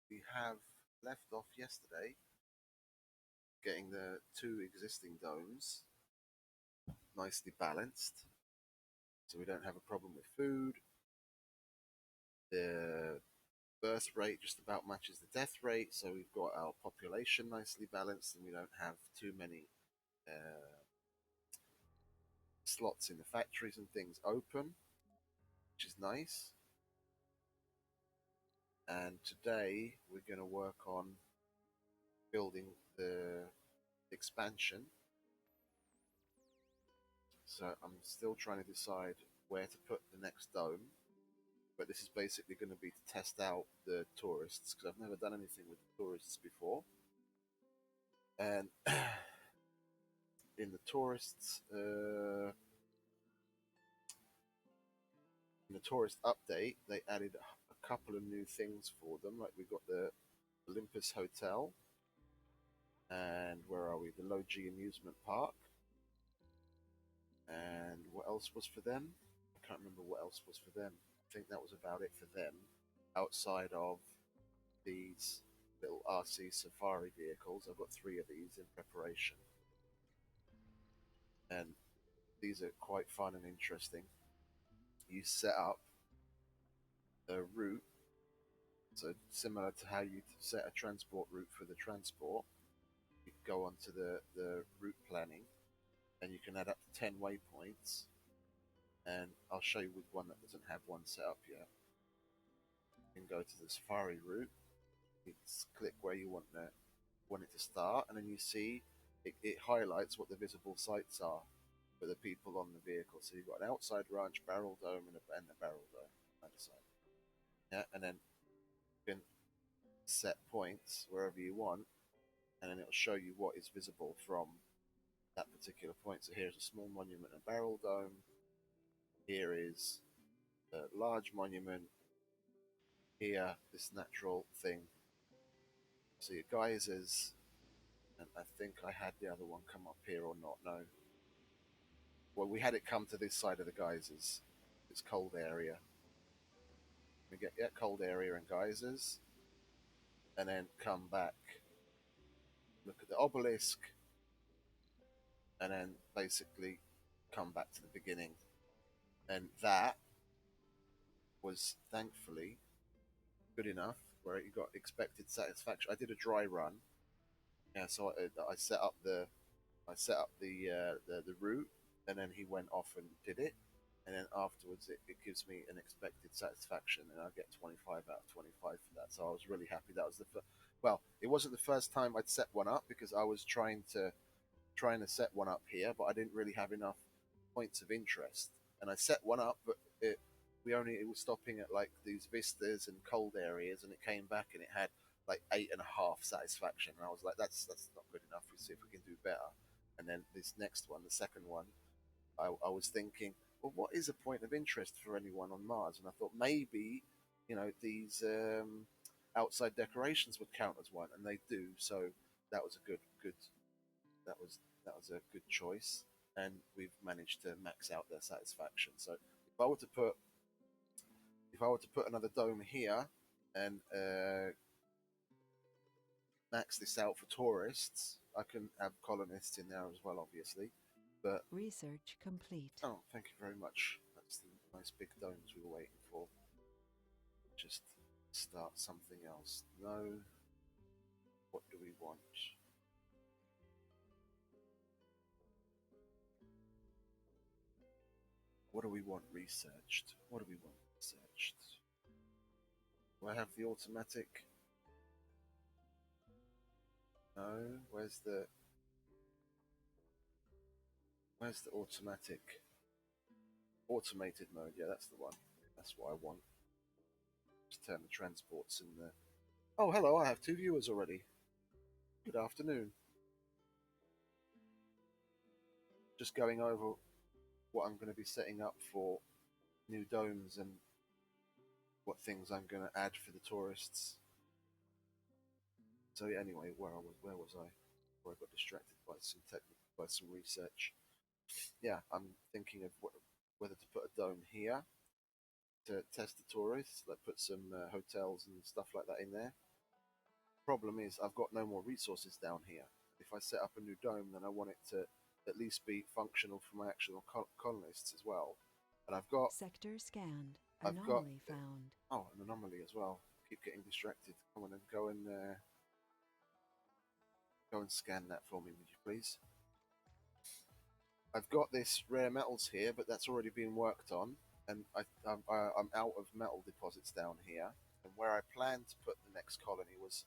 We have left off yesterday getting the two existing domes nicely balanced so we don't have a problem with food. The birth rate just about matches the death rate, so we've got our population nicely balanced and we don't have too many uh, slots in the factories and things open, which is nice. And today we're going to work on building the expansion. So I'm still trying to decide where to put the next dome, but this is basically going to be to test out the tourists because I've never done anything with the tourists before. And in the tourists, in the tourist update, they added a couple of new things for them. Like we got the Olympus Hotel, and where are we? The Logi Amusement Park. And what else was for them? I can't remember what else was for them. I think that was about it for them, outside of these little RC safari vehicles. I've got three of these in preparation, and these are quite fun and interesting. You set up a route, so similar to how you set a transport route for the transport, you go onto the route planning, and you can add up to 10 waypoints. And I'll show you with one that doesn't have one set up yet. You can go to the safari route, you click where you want it to start, and then you see it highlights what the visible sites are for the people on the vehicle. So you've got an outside ranch, barrel dome, and a barrel dome either side. Yeah, and then you can set points wherever you want, and then it'll show you what is visible from that particular point. So here's a small monument, a barrel dome. Here is a large monument. Here, this natural thing. So your geysers, and I think I had the other one come up here or not. No. Well, we had it come to this side of the geysers. It's cold area. We get cold area and geysers, and then come back, look at the obelisk, and then basically come back to the beginning. And that was thankfully good enough where you got expected satisfaction. I did a dry run, yeah. So I set up the route, and then he went off and did it, and then afterwards it gives me an expected satisfaction, and I get 25 out of 25 for that. So I was really happy. That was well, it wasn't the first time I'd set one up because I was trying to set one up here, but I didn't really have enough points of interest, and I set one up, but it was stopping at like these vistas and cold areas, and it came back and it had like 8.5 satisfaction, and I was like, that's not good enough. We see if we can do better. And then this next one, the second one, I was thinking, well, what is a point of interest for anyone on Mars? And I thought maybe, these outside decorations would count as one, and they do. So that was a good that was that was a good choice, and we've managed to max out their satisfaction. So if I were to put another dome here and max this out for tourists, I can have colonists in there as well, obviously. But Research complete. oh, thank you very much. That's the nice big domes we were waiting for. Just start something else. No. What do we want? What do we want researched? What do we want researched? Do I have the automatic? No. Where's the automatic? Automated mode. Yeah, that's the one. That's what I want. Just turn the transports in there. Oh, hello. I have two viewers already. Good afternoon. Just going over what I'm going to be setting up for new domes and what things I'm going to add for the tourists. So anyway, where was I? Where I got distracted by some research. Yeah, I'm thinking of whether to put a dome here to test the tourists, like put some hotels and stuff like that in there, Problem is, I've got no more resources down here. If I set up a new dome, then I want it to at least be functional for my actual colonists as well. And Sector scanned. I've got, Anomaly found. oh, an anomaly as well. Keep getting distracted. Come on and go and scan that for me, would you please? I've got this rare metals here, but that's already been worked on, and I'm out of metal deposits down here. And where I planned to put the next colony was,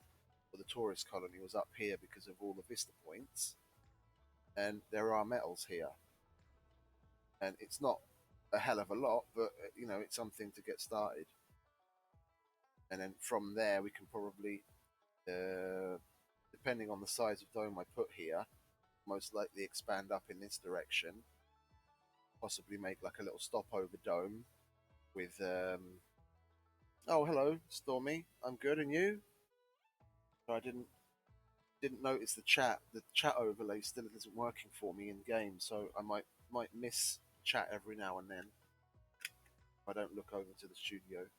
or the tourist colony was up here because of all the vista points, and there are metals here, and it's not a hell of a lot, but it's something to get started. And then from there, we can probably, depending on the size of dome I put here, most likely expand up in this direction, possibly make like a little stopover dome with oh, hello, Stormy. I'm good, and you? I didn't notice the chat. The chat overlay still isn't working for me in game, so I might miss chat every now and then if I don't look over to the studio.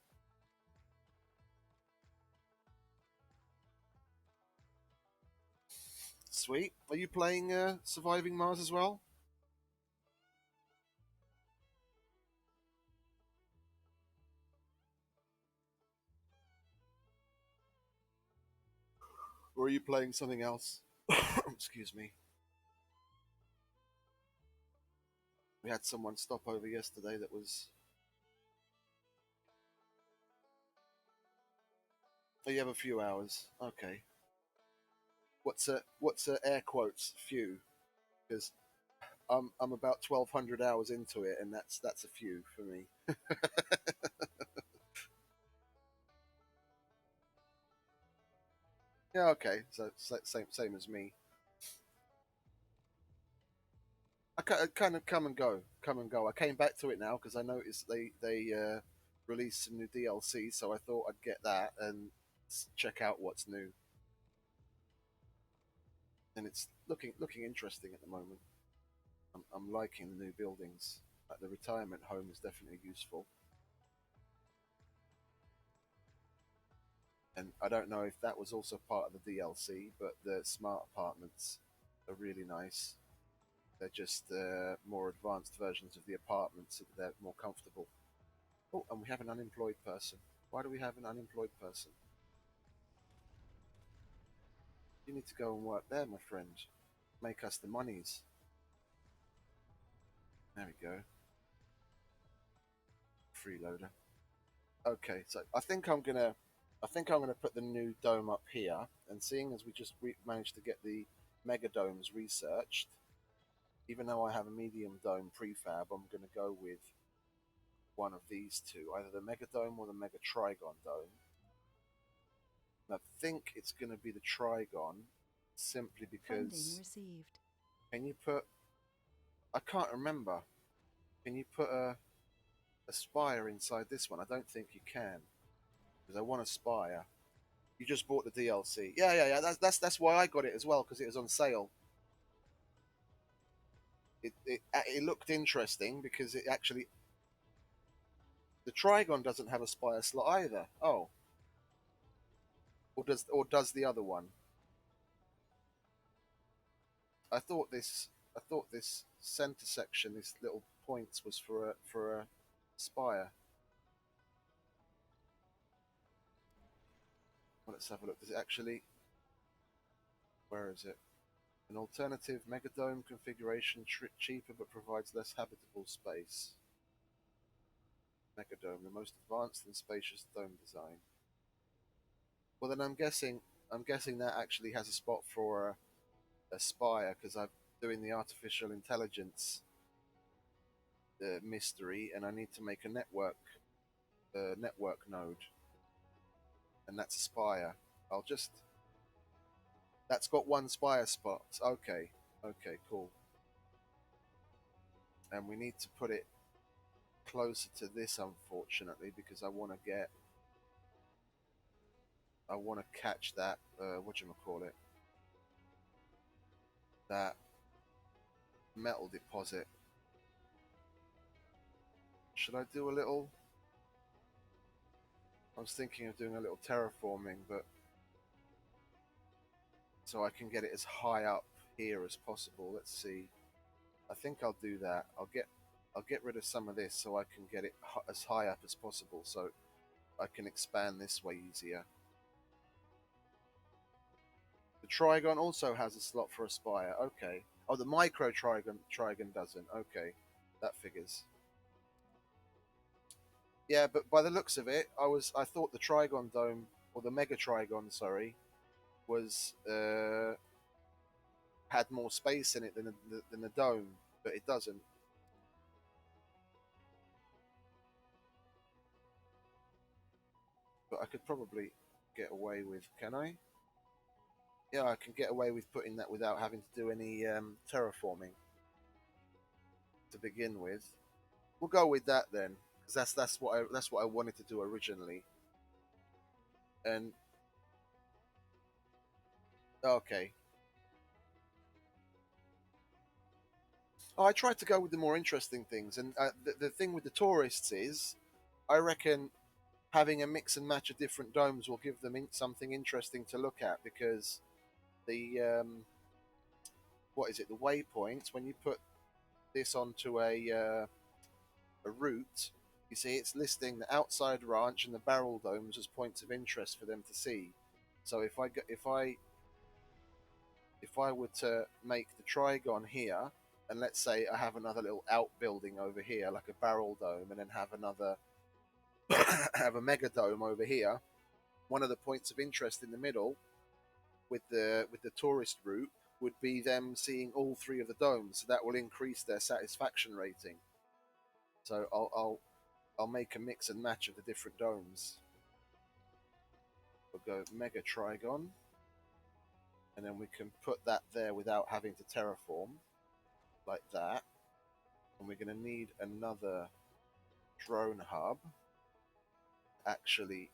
Sweet. Are you playing Surviving Mars as well? Or are you playing something else? Excuse me. We had someone stop over yesterday that was. Oh, you have a few hours. Okay. What's a air quotes few? Because I'm about 1,200 hours into it, and that's a few for me. Yeah, okay. So same as me. I kind of come and go. I came back to it now because I noticed they released some new DLC, so I thought I'd get that and check out what's new. And it's looking interesting at the moment. I'm liking the new buildings. Like the retirement home is definitely useful. And I don't know if that was also part of the DLC, but the smart apartments are really nice. They're just more advanced versions of the apartments. They're more comfortable. Oh, and we have an unemployed person. Why do we have an unemployed person? You need to go and work there, my friend. Make us the monies. There we go. Freeloader. Okay, so I think I'm gonna put the new dome up here. And seeing as we just managed to get the mega domes researched, even though I have a medium dome prefab, I'm gonna go with one of these two, either the mega dome or the mega trigon dome. And I think it's gonna be the trigon, simply Funding because. received. Can you put? I can't remember. Can you put a spire inside this one? I don't think you can, because I want a spire. You just bought the DLC. Yeah. That's why I got it as well, because it was on sale. It looked interesting because it actually, the Trigon doesn't have a spire slot either. Oh, or does the other one? I thought this center section, this little points, was for a spire. Well, let's have a look. Does it actually? Where is it? An alternative megadome configuration, cheaper but provides less habitable space. Megadome, the most advanced and spacious dome design. Well, then I'm guessing that actually has a spot for a spire, because I'm doing the artificial intelligence mystery, and I need to make a network node, and that's a spire. I'll just. That's got one spire spot. Okay, okay, cool. And we need to put it closer to this, unfortunately, because I want to catch that. What you call it? That metal deposit. Should I do a little? I was thinking of doing a little terraforming, but so I can get it as high up here as possible. Let's see. I think I'll do that. I'll get rid of some of this so I can get it as high up as possible, so I can expand this way easier. The Trigon also has a slot for a spire. Okay. Oh, the micro Trigon doesn't. Okay, that figures. Yeah, but by the looks of it, I thought the Trigon Dome or the Mega Trigon, sorry, was had more space in it than the dome, but it doesn't. But I could probably get away with. Can I? Yeah, I can get away with putting that without having to do any terraforming to begin with. We'll go with that then, because that's what I wanted to do originally. And okay. Oh, I tried to go with the more interesting things, and the thing with the tourists is, I reckon having a mix and match of different domes will give them something interesting to look at because the what is it? The waypoints. When you put this onto a route, you see it's listing the outside ranch and the barrel domes as points of interest for them to see. So if I were to make the Trigon here, and let's say I have another little outbuilding over here, like a barrel dome, and then have another have a mega dome over here. One of the points of interest in the middle with the tourist route would be them seeing all three of the domes. So that will increase their satisfaction rating. So I'll make a mix and match of the different domes. We'll go Mega Trigon, and then we can put that there without having to terraform like that. And we're going to need another drone hub to actually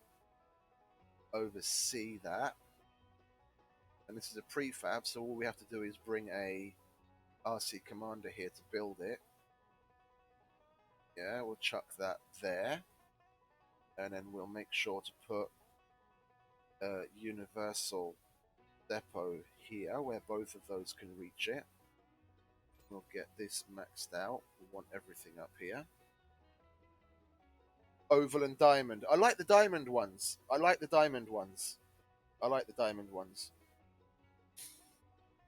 oversee that. And this is a prefab, so all we have to do is bring a RC commander here to build it. Yeah, we'll chuck that there. And then we'll make sure to put a universal depot here where both of those can reach it. We'll get this maxed out. We want everything up here. Oval and diamond. I like the diamond ones. I like the diamond ones. I like the diamond ones.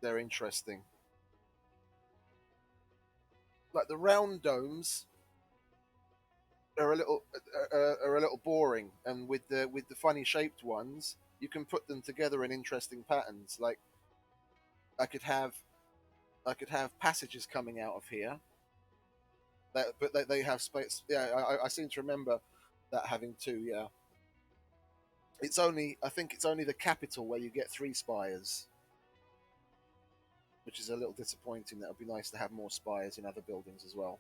They're interesting. Like the round domes are a little boring, and with the funny shaped ones, you can put them together in interesting patterns. Like I could have I could have passages coming out of here, but they have space. Yeah, I seem to remember that having two. Yeah, I think it's only the capital where you get three spires, which is a little disappointing. That would be nice to have more spires in other buildings as well.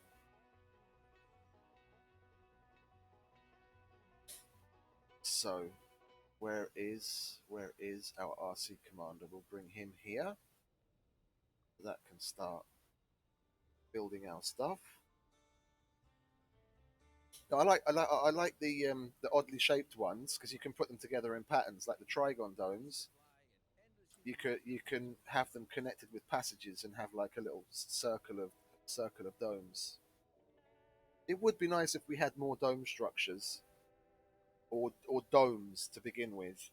So, where is our RC commander? We'll bring him here. That can start building our stuff. No, I like the oddly shaped ones because you can put them together in patterns like the Trigon domes. You can have them connected with passages and have like a little circle of domes. It would be nice if we had more dome structures or domes to begin with.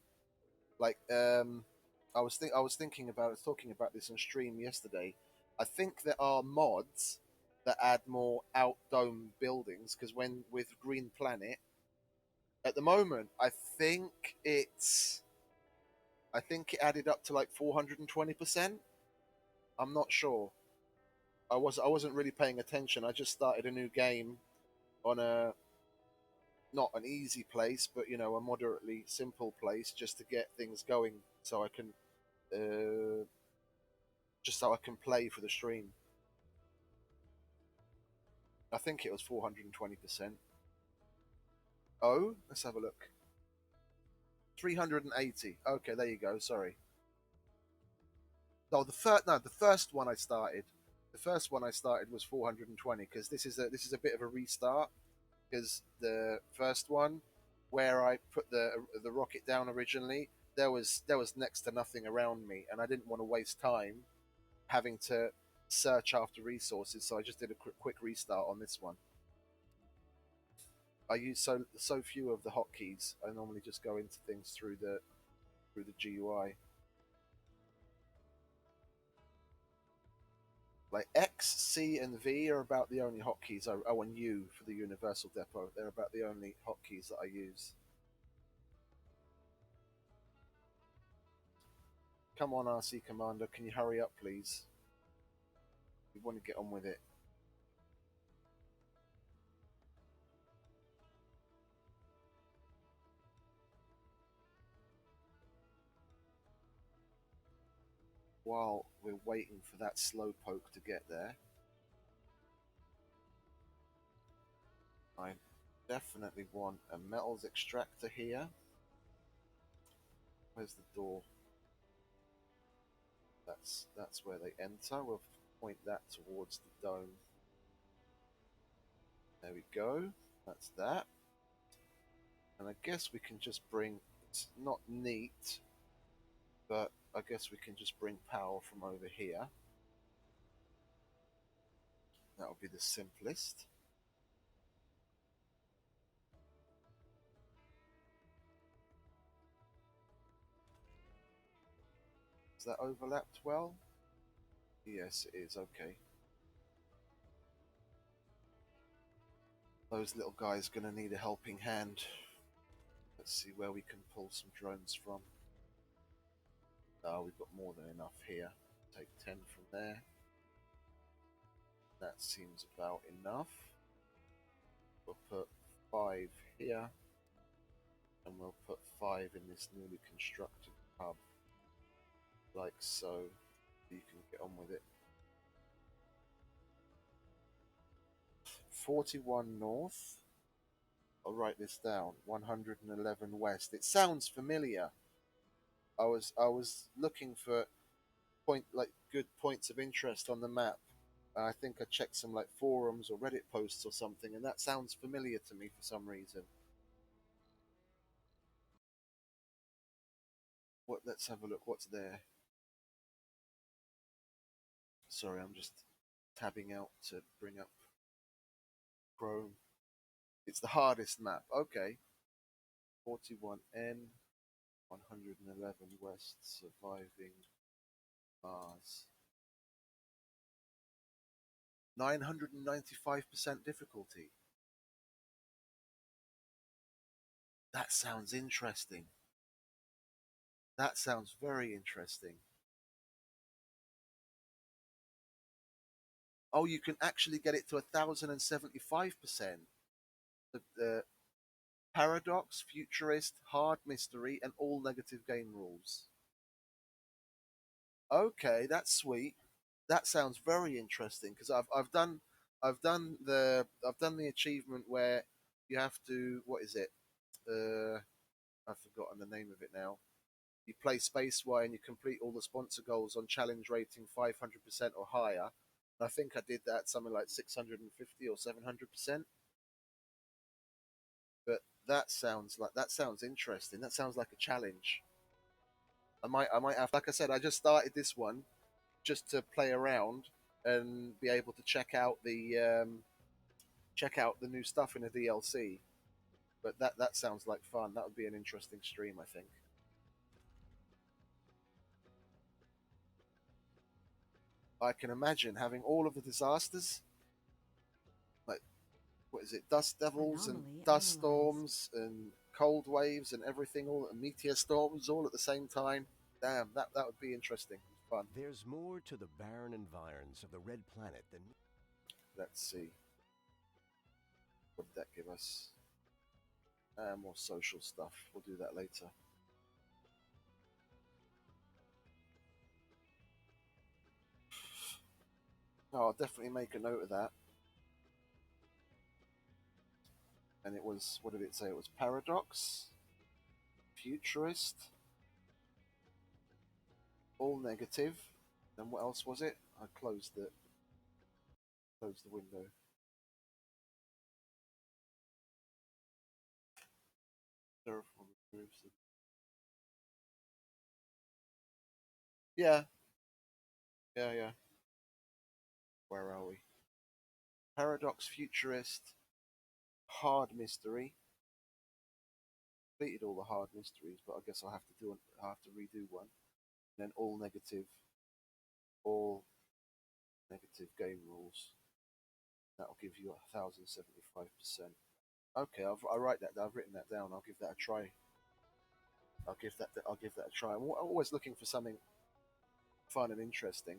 Like I was thinking about talking about this on stream yesterday. I think there are mods that add more out dome buildings because when with Green Planet at the moment I think it added up to like 420%. I'm not sure. I wasn't really paying attention. I just started a new game on a not an easy place, but a moderately simple place just to get things going so I can uh, just so I can play for the stream. I think it was 420%. Oh, let's have a look. 380. Okay, there you go. Sorry. No, the first one I started. The first one I started was 420 because this is a bit of a restart because the first one where I put the rocket down originally there was next to nothing around me, and I didn't want to waste time having to search after resources, so I just did a quick restart on this one. I use so few of the hotkeys. I normally just go into things through the GUI. Like X, C, and V are about the only hotkeys. Oh, and U for the Universal Depot. They're about the only hotkeys that I use. Come on, RC Commander, can you hurry up, please? We want to get on with it. While we're waiting for that slowpoke to get there, I definitely want a metals extractor here. Where's the door? That's where they enter. We'll point that towards the dome. There we go. That's that. And I guess we can just bring, it's not neat, but I guess we can just bring power from over here. That'll be the simplest. Is that overlapped well? Yes, it is. Okay. Those little guys are going to need a helping hand. Let's see where we can pull some drones from. Oh, we've got more than enough here. Take 10 from there. That seems about enough. We'll put 5 here. And we'll put 5 in this newly constructed hub. Like so. You can get on with it. 41 north. I'll write this down. 111 west. It sounds familiar. I was looking for good points of interest on the map. I think I checked some like forums or Reddit posts or something, and that sounds familiar to me for some reason. What? Let's have a look. What's there? Sorry, I'm just tabbing out to bring up Chrome. It's the hardest map. Okay. 41N, 111 West, surviving Mars. 995% difficulty. That sounds interesting. That sounds very interesting. Oh, you can actually get it to 1,075%. The paradox, futurist, hard mystery, and all negative game rules. Okay, that's sweet. That sounds very interesting because I've done the achievement where you have to, what is it? I've forgotten the name of it now. You play Spaceway and you complete all the sponsor goals on challenge rating 500% or higher. And I think I did that something like 650 or 700%. But that sounds interesting. That sounds like a challenge. I might have, like I said, I just started this one just to play around and be able to check out the new stuff in the DLC. But that sounds like fun. That would be an interesting stream, I think. I can imagine having all of the disasters, like what is it, dust devils and Anomaly dust analyzed. storms and cold waves and everything, all and meteor storms all at the same time. Damn, that would be interesting. Fun. There's more to the barren environs of the Red Planet than Let's see. What did that give us? More social stuff. We'll do that later. Oh, I'll definitely make a note of that. And it was, what did it say? It was Paradox, Futurist, all negative. Then what else was it? I closed it. Closed the window. Terraform improves Yeah, yeah, yeah. Where are we? Paradox Futurist, Hard Mystery. Completed all the hard mysteries, but I guess I have to redo one. And then all negative game rules. That'll give you 1,075%. Okay, I write that. I've written that down. I'll give that a try. I'll give that a try. I'm always looking for something fun and interesting.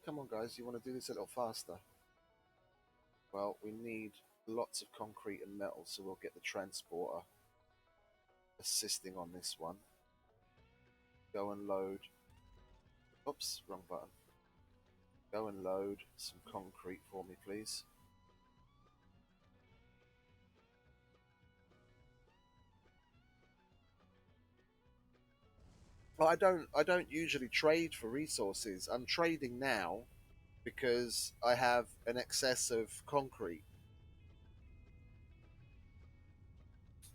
Come on, guys, you want to do this a little faster? Well, we need lots of concrete and metal, so we'll get the transporter assisting on this one. Go and load. Oops, wrong button. Go and load some concrete for me, please. Well, I don't usually trade for resources. I'm trading now because I have an excess of concrete.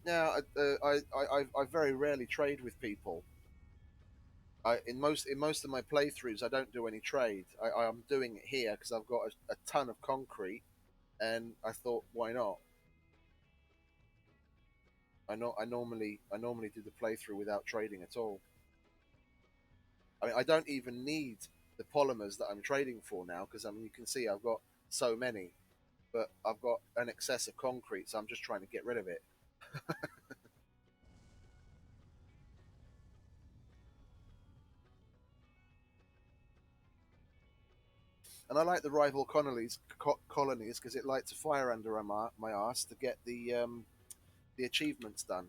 Now, I very rarely trade with people. In most of my playthroughs, I don't do any trade. I'm doing it here because I've got a ton of concrete, and I thought, why not? I normally do the playthrough without trading at all. I mean, I don't even need the polymers that I'm trading for now because I mean, you can see I've got so many, but I've got an excess of concrete, so I'm just trying to get rid of it. And I like the rival colonies because it lights a fire under my ass to get the achievements done,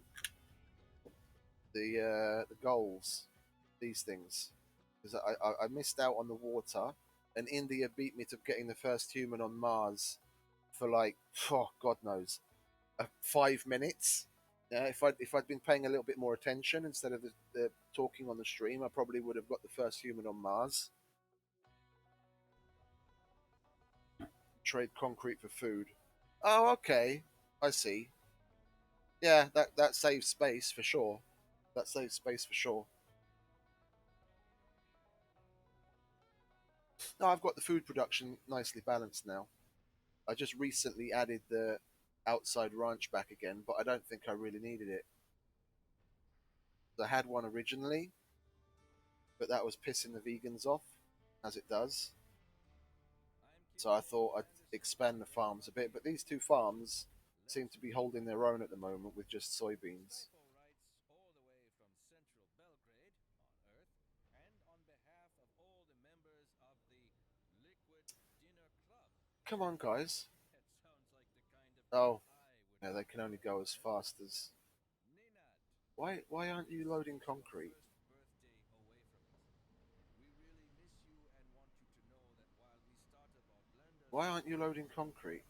the goals, these things. Because I missed out on the water, and India beat me to getting the first human on Mars for like, oh, God knows, 5 minutes. Yeah, if I'd been paying a little bit more attention instead of the talking on the stream, I probably would have got the first human on Mars. Trade concrete for food. Oh, okay, I see. Yeah, that saves space for sure. That saves space for sure. No, I've got the food production nicely balanced now. I just recently added the outside ranch back again, but I don't think I really needed it. I had one originally, but that was pissing the vegans off, as it does. So I thought I'd expand the farms a bit. But these two farms seem to be holding their own at the moment with just soybeans. Come on, guys. Oh, yeah, they can only go as fast as. Why aren't you loading concrete? Why aren't you loading concrete?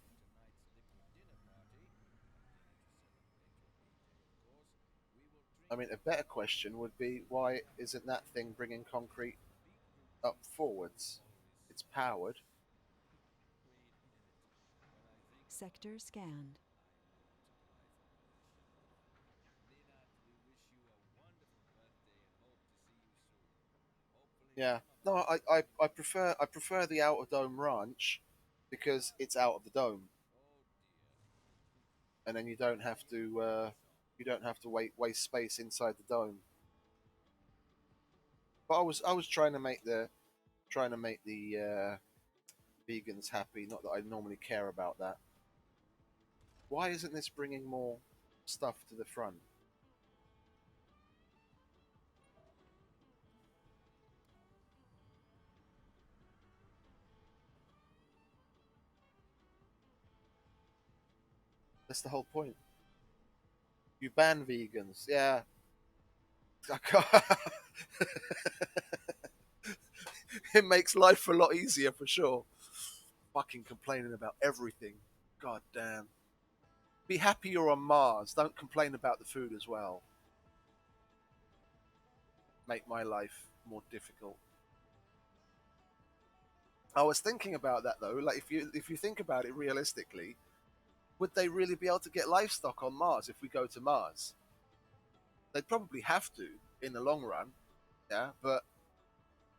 I mean, a better question would be why isn't that thing bringing concrete up forwards? It's powered. Sector scanned. Yeah. No, I prefer the outer dome ranch because it's out of the dome, and then you don't have to waste space inside the dome. But I was trying to make the vegans happy. Not that I normally care about that. Why isn't this bringing more stuff to the front? That's the whole point. You ban vegans, yeah. It makes life a lot easier for sure. Fucking complaining about everything. God damn. Be happy you're on Mars. Don't complain about the food as well. Make my life more difficult. I was thinking about that though. Like if you think about it realistically, would they really be able to get livestock on Mars if we go to Mars? They'd probably have to in the long run, yeah. But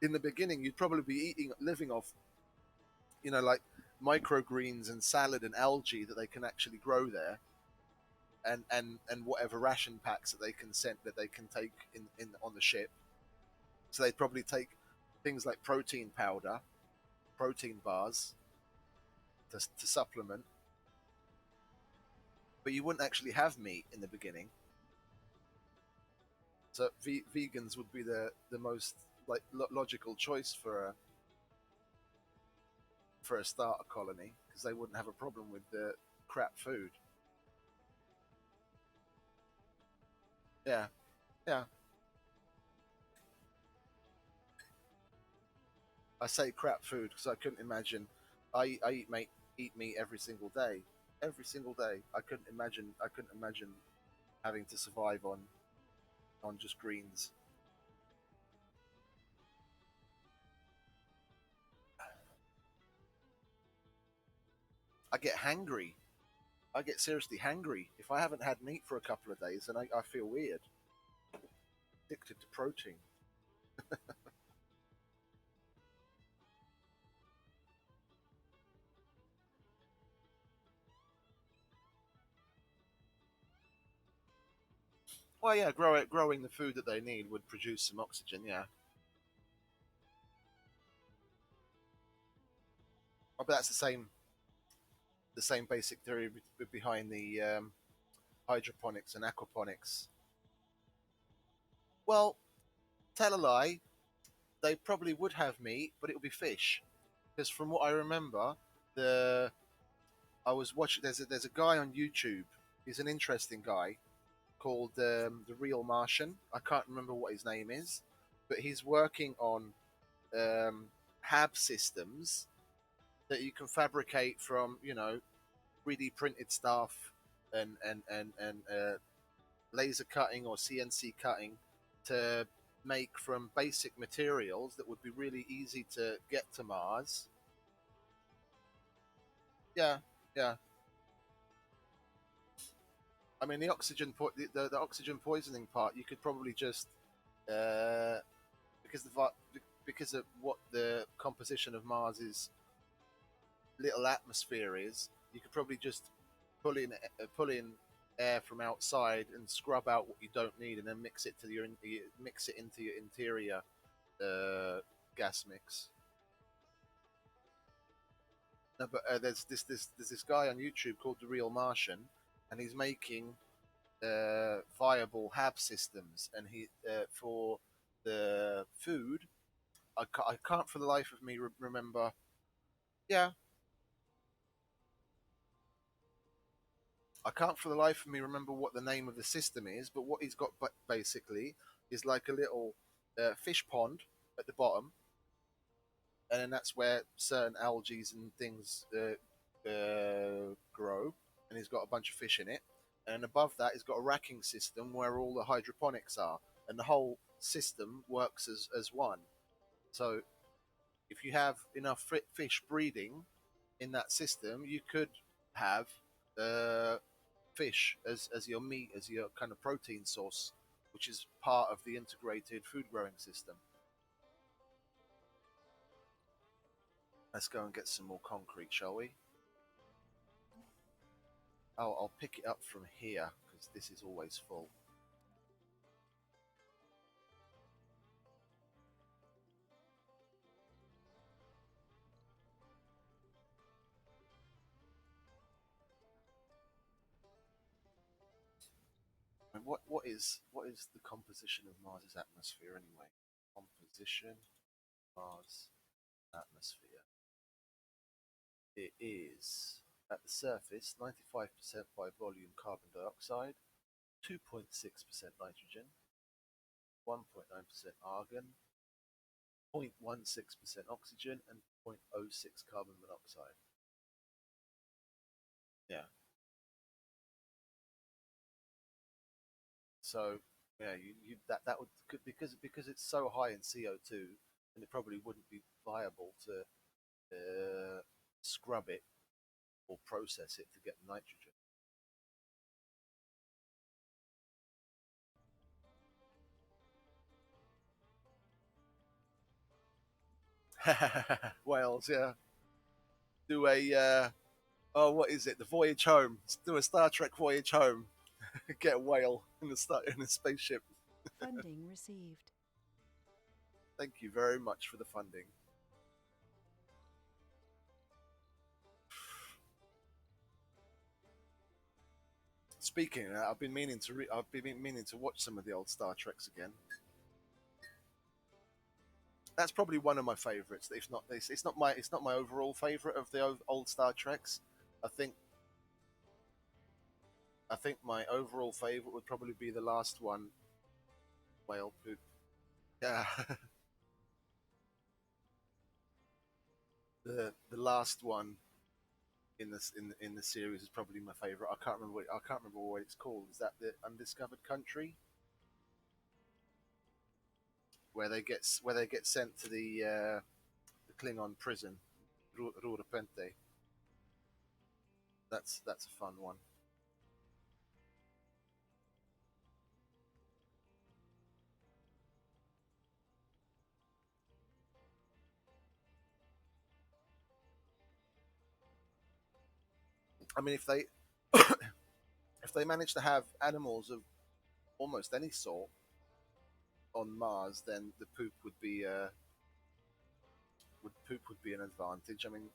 in the beginning, you'd probably be living off, like microgreens and salad and algae that they can actually grow there, and whatever ration packs that they can send that they can take in on the ship. So they'd probably take things like protein powder, protein bars to supplement. But you wouldn't actually have meat in the beginning. So vegans would be the most like logical choice for a starter colony because they wouldn't have a problem with the crap food. Yeah, yeah. I say crap food because I couldn't imagine. I eat meat every single day. Every single day. I couldn't imagine. I couldn't imagine having to survive on just greens. I get hangry. I get seriously hangry if I haven't had meat for a couple of days, and I feel weird. Addicted to protein. Well, yeah, growing the food that they need would produce some oxygen. Yeah, oh, but that's the same basic theory behind the hydroponics and aquaponics. Well, tell a lie, they probably would have meat, but it would be fish. Because from what I remember, the I was watching. There's a guy on YouTube. He's an interesting guy called the Real Martian. I can't remember what his name is, but he's working on um, HAB systems that you can fabricate from 3D printed stuff and laser cutting or CNC cutting to make from basic materials that would be really easy to get to Mars. Yeah, yeah. I mean, the oxygen poisoning part, you could probably just uh, because because of what the composition of Mars's little atmosphere is, you could probably just pull in air from outside and scrub out what you don't need, and then mix it into your interior uh, gas mix. No, but there's this guy on YouTube called the Real Martian, and he's making viable HAB systems, and he for the food. I can't for the life of me remember. Yeah, I can't for the life of me remember what the name of the system is, but what he's got basically is like a little fish pond at the bottom, and then that's where certain algae and things grow, and he's got a bunch of fish in it. And above that, he's got a racking system where all the hydroponics are, and the whole system works as one. So if you have enough fish breeding in that system, you could have uh, fish as your meat, as your kind of protein source, which is part of the integrated food growing system. Let's go and get some more concrete, shall we? Oh, I'll pick it up from here because this is always full. And what is the composition of Mars's atmosphere anyway? Composition Mars atmosphere. It is at the surface 95% by volume carbon dioxide, 2.6% nitrogen, 1.9% argon, 0.16% oxygen, and 0.06 carbon monoxide. Yeah. So yeah, that would because it's so high in CO2, and it probably wouldn't be viable to scrub it or process it to get nitrogen. Whales, yeah. Do a oh, what is it? The voyage home. Do a Star Trek voyage home. Get a whale in a spaceship. Funding received. Thank you very much for the funding. Speaking of that, I've been meaning to watch some of the old Star Treks again. That's probably one of my favorites. If not, it's not my overall favorite of the old Star Treks. I think I think my overall favorite would probably be the last one, whale poop. Yeah, the last one in this in the series is probably my favorite. I can't remember what it's called. Is that the Undiscovered Country, where they get sent to the Klingon prison, Rurapente. That's a fun one. I mean, if they if they manage to have animals of almost any sort on Mars, then the poop would be an advantage. I mean,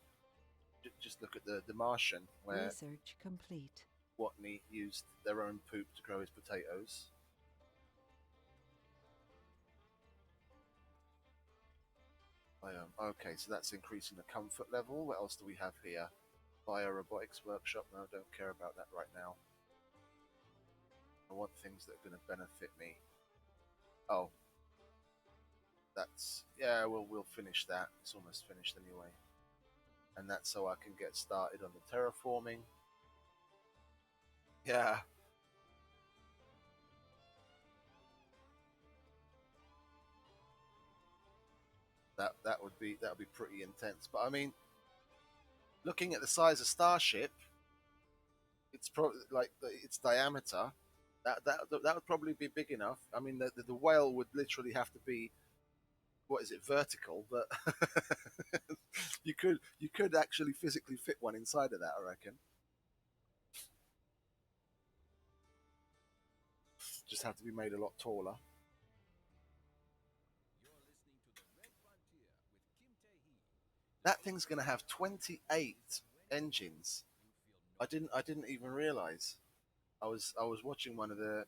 just look at the Martian, where Research complete. Watney used their own poop to grow his potatoes. Okay, so that's increasing the comfort level. What else do we have here? Biorobotics workshop. No, don't care about that right now. I want things that are going to benefit me. Oh, that's yeah. We'll finish that. It's almost finished anyway, and that's so I can get started on the terraforming. Yeah, that would be pretty intense. But I mean, looking at the size of Starship, it's probably like its diameter. That would probably be big enough. I mean, the whale would literally have to be, what is it, vertical, but you could actually physically fit one inside of that, I reckon. Just have to be made a lot taller. That thing's going to have 28 engines. I didn't even realize. I was watching one of the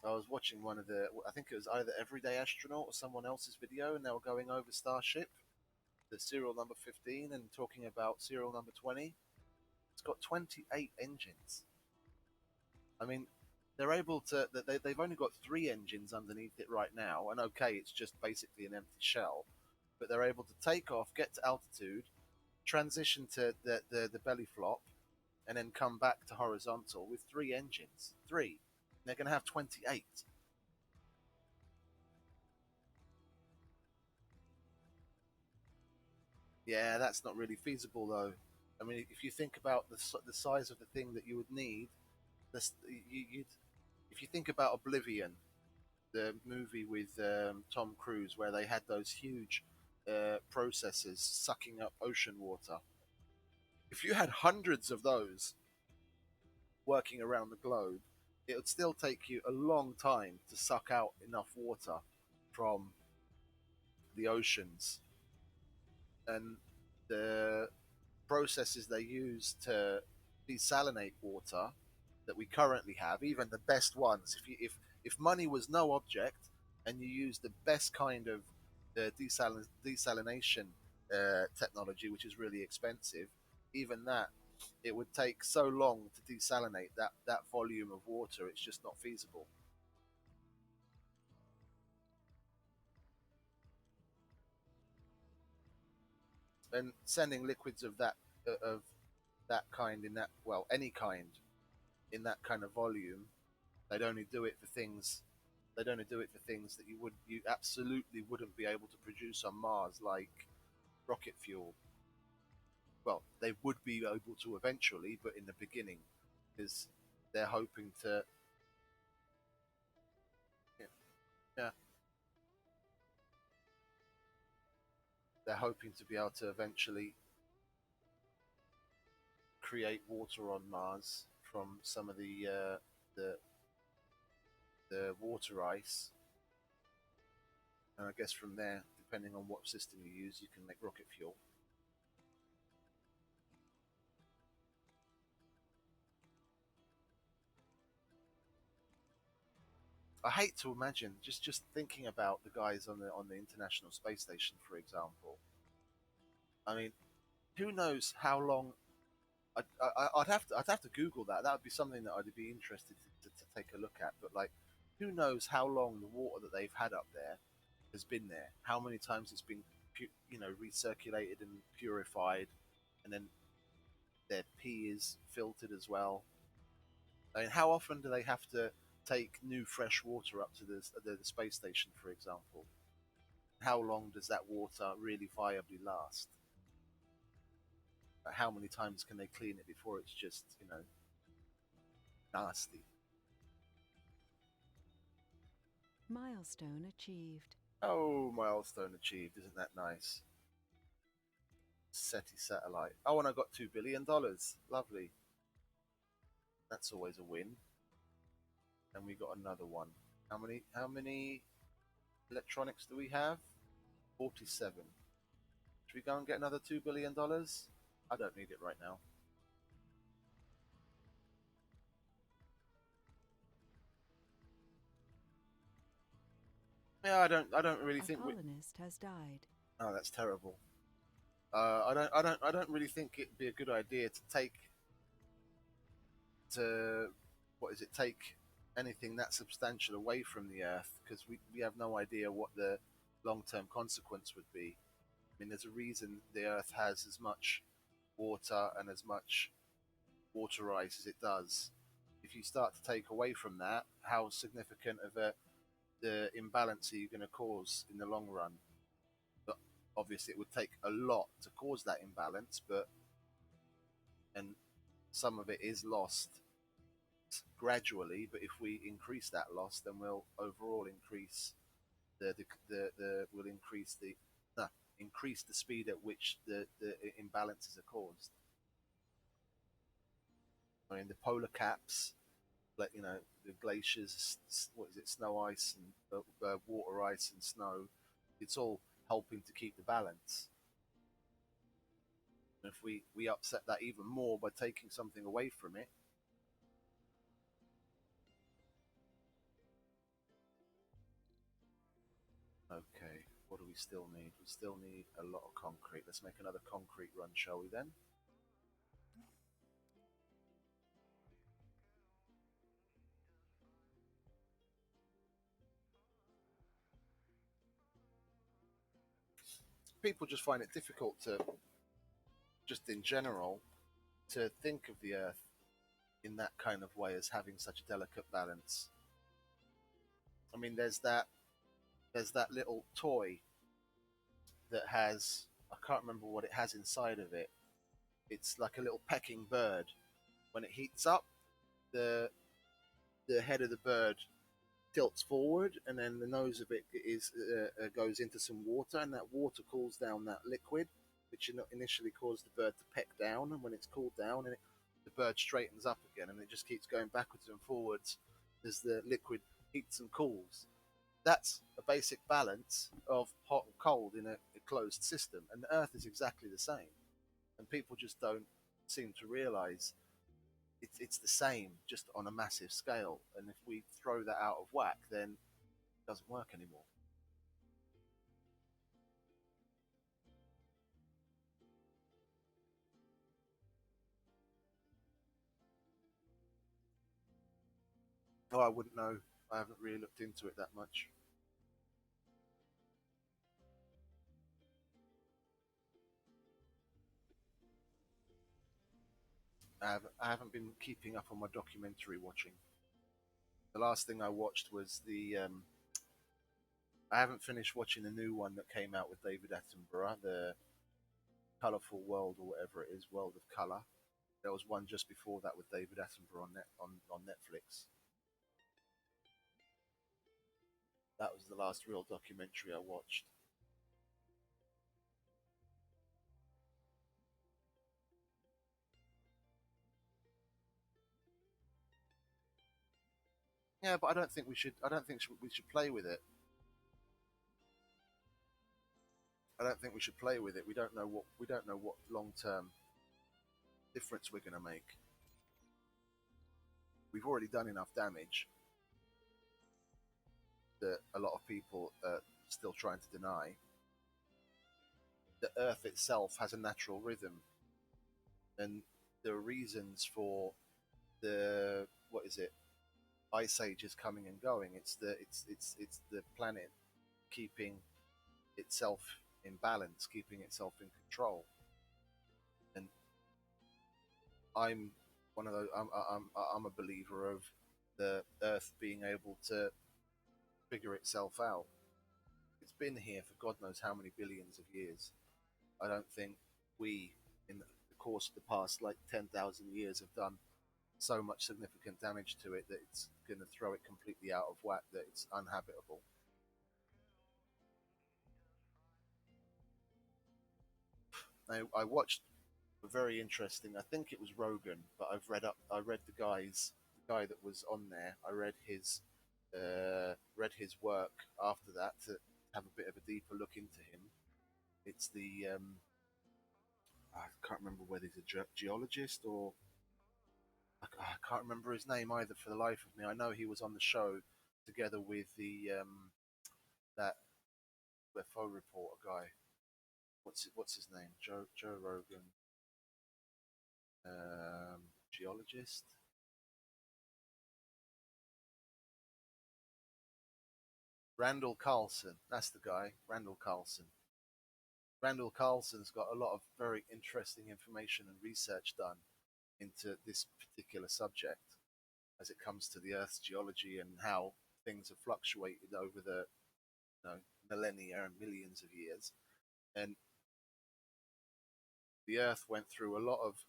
I was watching one of the I think it was either Everyday Astronaut or someone else's video, and they were going over Starship, the serial number 15, and talking about serial number 20. It's got 28 engines. I mean, they're able to. They've only got three engines underneath it right now, and okay, it's just basically an empty shell. But they're able to take off, get to altitude, transition to the belly flop, and then come back to horizontal with three engines. Three. And they're going to have 28. Yeah, that's not really feasible though. I mean, if you think about the size of the thing that you would need, this you'd if you think about Oblivion, the movie with Tom Cruise, where they had those huge processors sucking up ocean water. If you had hundreds of those working around the globe, it would still take you a long time to suck out enough water from the oceans. And the processes they use to desalinate water that we currently have, even the best ones, if money was no object and you use the best kind of desalination technology, which is really expensive, even that, it would take so long to desalinate that volume of water. It's just not feasible. And sending liquids of that kind in that well any kind in that kind of volume, they'd only do it for things. They'd only do it for things that you absolutely wouldn't be able to produce on Mars, like rocket fuel. well, they would be able to eventually, but in the beginning, because they're hoping to, yeah, yeah, they're hoping to be able to eventually create water on Mars from some of the the water ice, and I guess from there, depending on what system you use, you can make rocket fuel. I hate to imagine just thinking about the guys on the International Space Station, for example. I mean, who knows how long? I'd have to Google that. That would be something that I'd be interested to take a look at. But like, who knows how long the water that they've had up there has been there? How many times it's been, recirculated and purified, and then their pee is filtered as well. I mean, how often do they have to take new fresh water up to the space station, for example? How long does that water really viably last? How many times can they clean it before it's just, nasty? Milestone achieved. Oh, milestone achieved. Isn't that nice? SETI satellite. Oh, and I got $2 billion. Lovely. That's always a win. And we got another one. How many electronics do we have? 47. Should we go and get another $2 billion? I don't need it right now. Yeah, I don't really A think colonist has died. oh, that's terrible. I don't really think it'd be a good idea to to what is it take anything that substantial away from the Earth, because we have no idea what the long term consequence would be. I mean, there's a reason the Earth has as much water and as much water ice as it does. If you start to take away from that, how significant of a the imbalance are you going to cause in the long run? But obviously, it would take a lot to cause that imbalance, but and some of it is lost gradually. But if we increase that loss, then we'll overall increase the will increase the no, increase the speed at which the imbalances are caused. I mean, the polar caps, like the glaciers, what is it, snow ice and water ice and snow, it's all helping to keep the balance. And if we upset that even more by taking something away from it, okay, what do we still need? We still need a lot of concrete. Let's make another concrete run, shall we then? People just find it difficult to, just in general, to think of the Earth in that kind of way as having such a delicate balance. I mean, there's that little toy that has, I can't remember what it has inside of it. It's like a little pecking bird. When it heats up, the the head of the bird tilts forward, and then the nose of it is goes into some water, and that water cools down that liquid, which initially caused the bird to peck down, and when it's cooled down, the bird straightens up again, and it just keeps going backwards and forwards as the liquid heats and cools. That's a basic balance of hot and cold in a closed system, and the Earth is exactly the same. And people just don't seem to realize it's the same, just on a massive scale. And if we throw that out of whack, then it doesn't work anymore. Oh, I wouldn't know. I haven't really looked into it that much. I haven't been keeping up on my documentary watching. The last thing I watched was I haven't finished watching the new one that came out with David Attenborough, the Colorful World or whatever it is, World of Color. There was one just before that with David Attenborough on Netflix. That was the last real documentary I watched. Yeah, but I don't think we should. I don't think we should play with it. I don't think we should play with it. We don't know what long term difference we're going to make. We've already done enough damage that a lot of people are still trying to deny. The Earth itself has a natural rhythm, and there are reasons for the what is it? Ice ages coming and going. It's the planet keeping itself in balance, keeping itself in control. And I'm one of those. I'm a believer of the Earth being able to figure itself out. It's been here for God knows how many billions of years. I don't think we, in the course of the past like 10,000 years, have done so much significant damage to it that it's going to throw it completely out of whack, that it's uninhabitable. I watched a very interesting. I think it was Rogan, but I read the guy that was on there. I read his work after that to have a bit of a deeper look into him. It's the I can't remember whether he's a geologist or I can't remember his name either for the life of me. I know he was on the show together with the that UFO reporter guy. What's his name? Joe Rogan, geologist. Randall Carlson. That's the guy. Randall Carlson. Randall Carlson's got a lot of very interesting information and research done into this particular subject as it comes to the Earth's geology and how things have fluctuated over the millennia and millions of years. And the Earth went through a lot of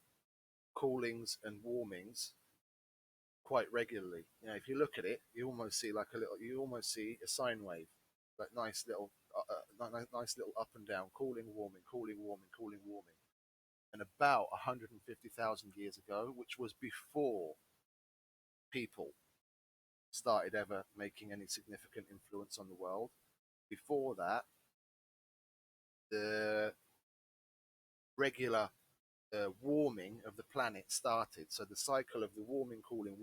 coolings and warmings quite regularly. If you look at it, you almost see you almost see a sine wave, like nice little up and down, cooling, warming, cooling, warming, cooling, warming. And about 150,000 years ago, which was before people started ever making any significant influence on the world, before that, the regular warming of the planet started. So the cycle of the warming, cooling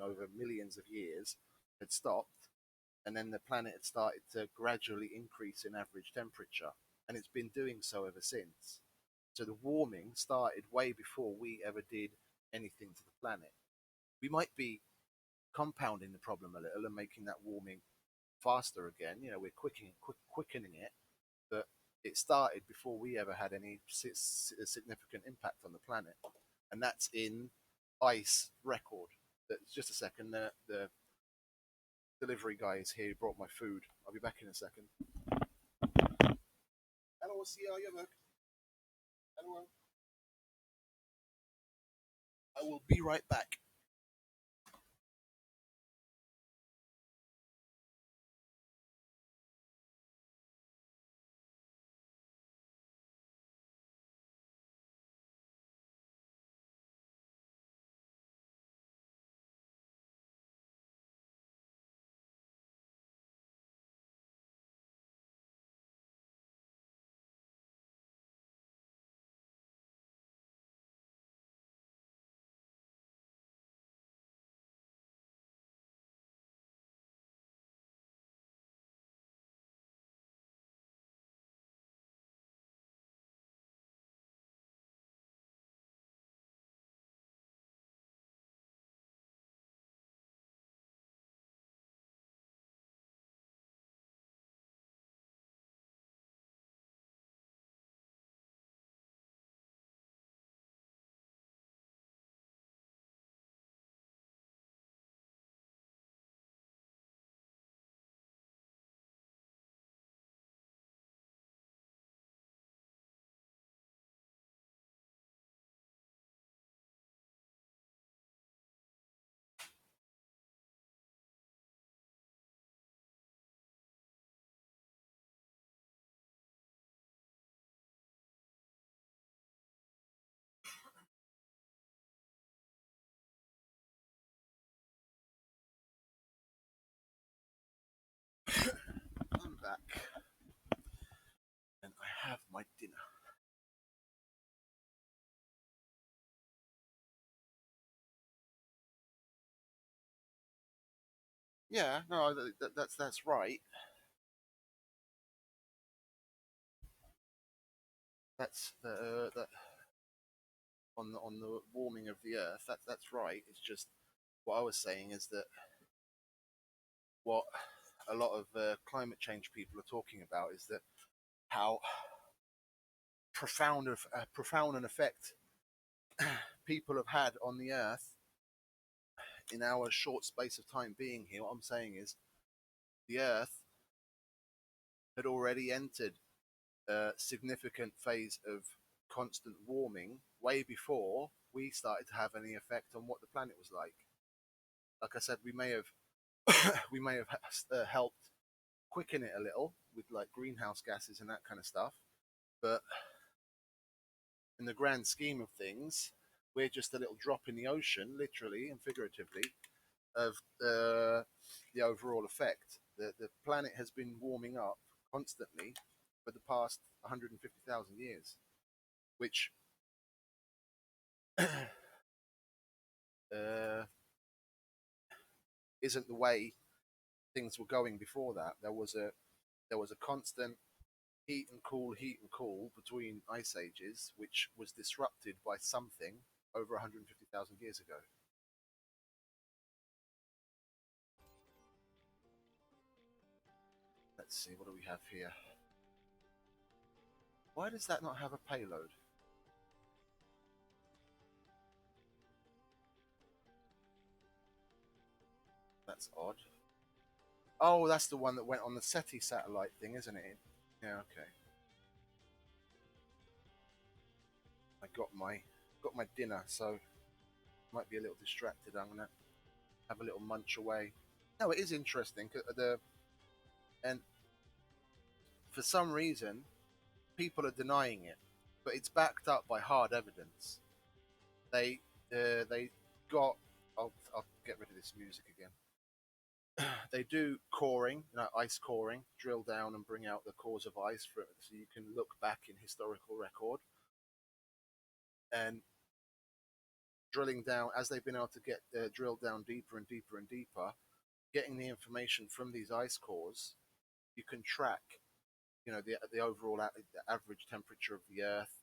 over millions of years had stopped, and then the planet had started to gradually increase in average temperature, and it's been doing so ever since. So the warming started way before we ever did anything to the planet. We might be compounding the problem a little and making that warming faster again. We're quickening it, but it started before we ever had any significant impact on the planet, and that's in ice record. Just a second. The delivery guy is here. He brought my food. I'll be back in a second. Hello, see you. Hello. I will be right back. my dinner. Yeah, no, that's right. That's the on the warming of the Earth. That's right. It's just what I was saying is that what a lot of climate change people are talking about is that how profound an effect people have had on the Earth in our short space of time being here. What I'm saying is the Earth had already entered a significant phase of constant warming way before we started to have any effect on what the planet was like. Like I said, we may have we may have helped quicken it a little with like greenhouse gases and that kind of stuff, but in the grand scheme of things, we're just a little drop in the ocean, literally and figuratively, of the overall effect. The planet has been warming up constantly for the past 150,000 years, which uh, isn't the way things were going before that. There was a constant heat and cool between ice ages, which was disrupted by something over 150,000 years ago. Let's see, what do we have here? Why does that not have a payload? That's odd. Oh, that's the one that went on the SETI satellite thing, isn't it? Yeah, okay. I got my dinner, so might be a little distracted. I'm gonna have a little munch away. No, it is interesting. And for some reason, people are denying it, but it's backed up by hard evidence. They got. I'll get rid of this music again. They do coring, ice coring, drill down and bring out the cores of ice so you can look back in historical record. And drilling down, as they've been able to get drill down deeper and deeper and deeper, getting the information from these ice cores, you can track, the overall the average temperature of the Earth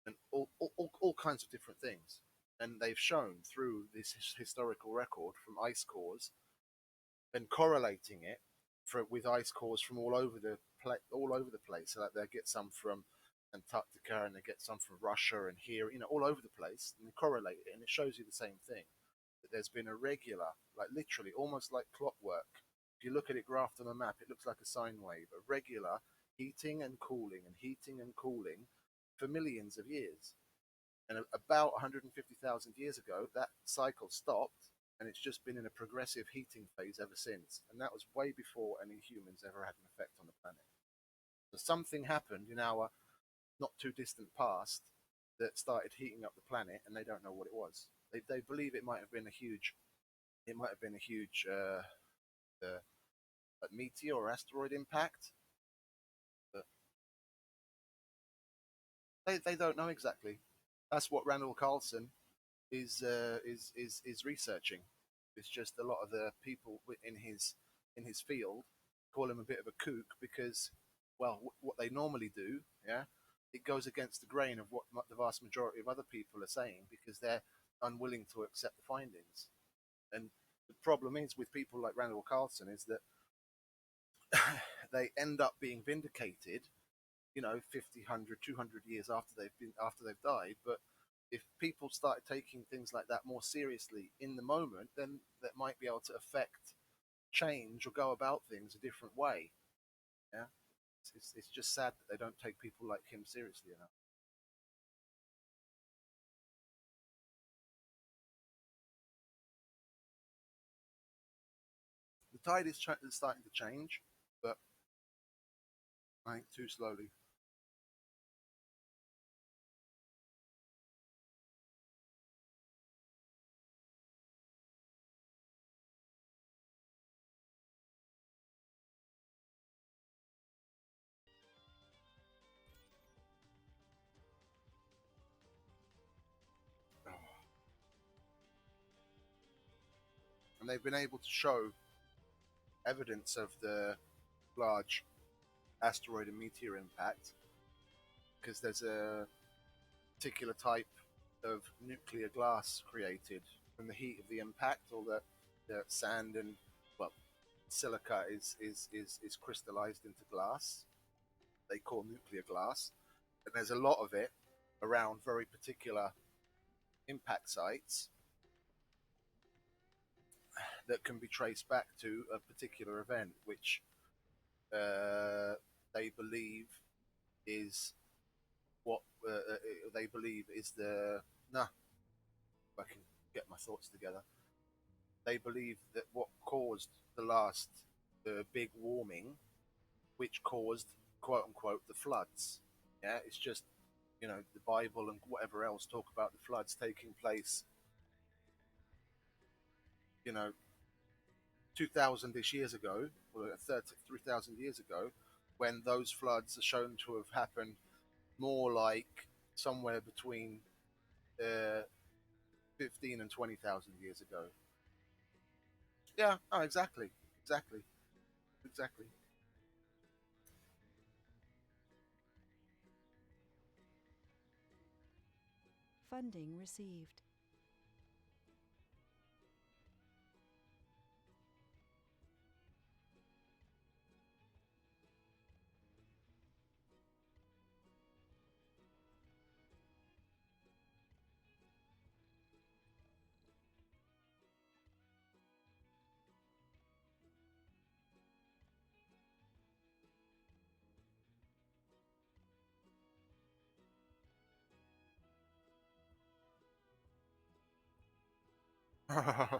and all kinds of different things. And they've shown through this historical record from ice cores and correlating it with ice cores from all over the place. So that they get some from Antarctica and they get some from Russia and here, all over the place, and they correlate it, and it shows you the same thing. That there's been a regular, like literally, almost like clockwork. If you look at it graphed on a map, it looks like a sine wave. A regular heating and cooling for millions of years. And about 150,000 years ago, that cycle stopped, and it's just been in a progressive heating phase ever since. And that was way before any humans ever had an effect on the planet. So something happened in our not too distant past that started heating up the planet, and they don't know what it was. They believe it might have been a huge meteor or asteroid impact, but they don't know exactly. That's what Randall Carlson is researching. It's just a lot of the people in his field call him a bit of a kook because, well, what they normally do, yeah, it goes against the grain of what the vast majority of other people are saying because they're unwilling to accept the findings. And the problem is with people like Randall Carlson is that they end up being vindicated, 50, 100, 200 years after they've died. But if people started taking things like that more seriously in the moment, then that might be able to affect change or go about things a different way. Yeah, it's just sad that they don't take people like him seriously enough. The tide is starting to change, but I think too slowly. and they've been able to show evidence of the large asteroid and meteor impact because there's a particular type of nuclear glass created from the heat of the impact. All the sand and, well, silica is crystallized into glass. They call nuclear glass, and there's a lot of it around very particular impact sites that can be traced back to a particular event, which they believe is what they believe is the nah. If I can get my thoughts together, they believe that what caused the big warming, which caused quote unquote the floods. Yeah, it's just, the Bible and whatever else talk about the floods taking place, 2,000-ish years ago, or 3,000 years ago, when those floods are shown to have happened more like somewhere between 15 and 20,000 years ago. Yeah, oh, exactly, exactly, exactly. Funding received. I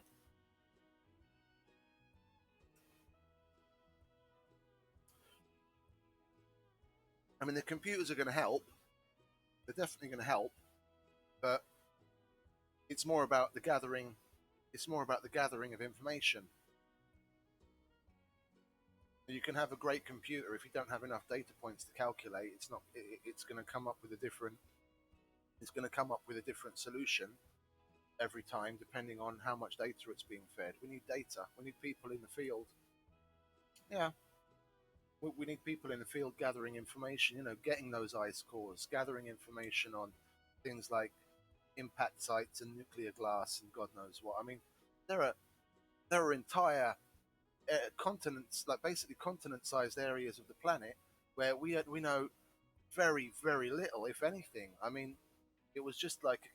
mean, the computers are going to help. They're definitely going to help, but it's more about the gathering. It's more about the gathering of information. You can have a great computer if you don't have enough data points to calculate. It's not. It's going to come up with a different. It's going to come up with a different solution every time, depending on how much data it's being fed. We need data. We need people in the field. Yeah, we need people in the field gathering information. Getting those ice cores, gathering information on things like impact sites and nuclear glass and God knows what. I mean, there are entire continents, like basically continent-sized areas of the planet, where we know very very little, if anything. I mean, it was like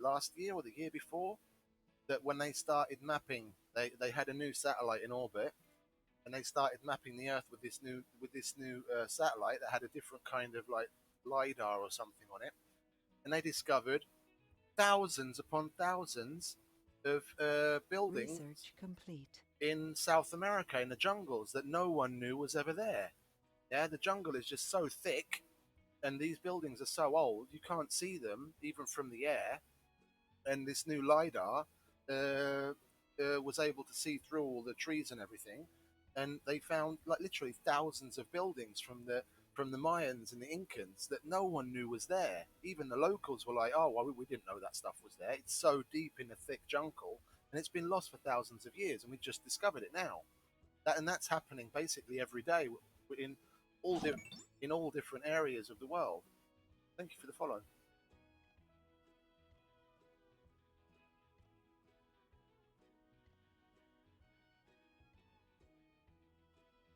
last year or the year before that when they started mapping, they had a new satellite in orbit, and they started mapping the Earth with this new satellite that had a different kind of like lidar or something on it, and they discovered thousands upon thousands of buildings Research complete. in South America in the jungles that no one knew was ever there. Yeah, the jungle is just so thick, and these buildings are so old you can't see them even from the air. And this new lidar was able to see through all the trees and everything, and they found like literally thousands of buildings from the Mayans and the Incans that no one knew was there. Even the locals were like, "Oh, well, we didn't know that stuff was there. It's so deep in the thick jungle, and it's been lost for thousands of years, and we just discovered it now." That's happening basically every day in all in all different areas of the world. Thank you for the follow.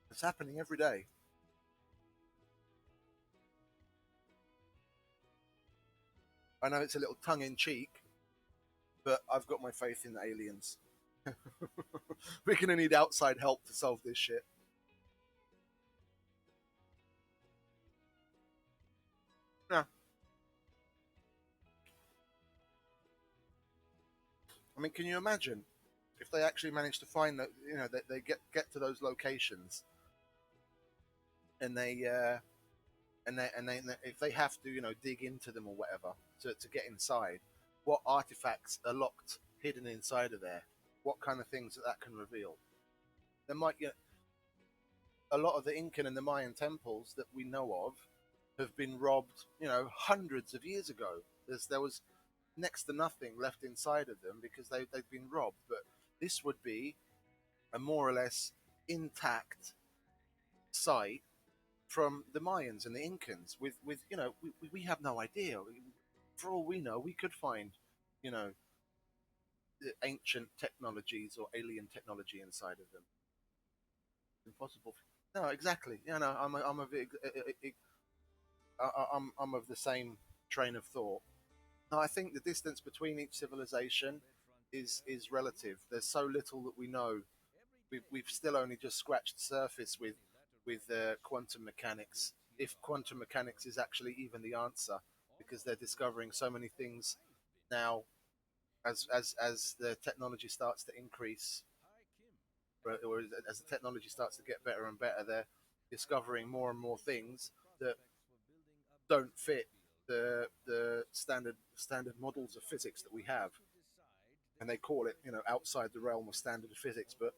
It's happening every day. I know it's a little tongue in cheek, but I've got my faith in the aliens. We're gonna need outside help to solve this shit. Yeah. I mean, can you imagine if they actually manage to find that? They get to those locations, and they if they have to, dig into them or whatever to get inside, what artifacts are locked, hidden inside of there? What kind of things that can reveal? There might, a lot of the Incan and the Mayan temples that we know of have been robbed, hundreds of years ago. There was next to nothing left inside of them because they've been robbed. But this would be a more or less intact site from the Mayans and the Incans. With we have no idea. For all we know, we could find, you know, the ancient technologies or alien technology inside of them. Impossible. No, exactly. Yeah, no, I'm a big, I'm of the same train of thought. No, I think the distance between each civilization is relative. There's so little that we know. We've still only just scratched the surface with quantum mechanics. If quantum mechanics is actually even the answer, because they're discovering so many things now as the technology starts to increase, or as the technology starts to get better and better, they're discovering more and more things that don't fit the standard models of physics that we have, and they call it, outside the realm of standard physics. But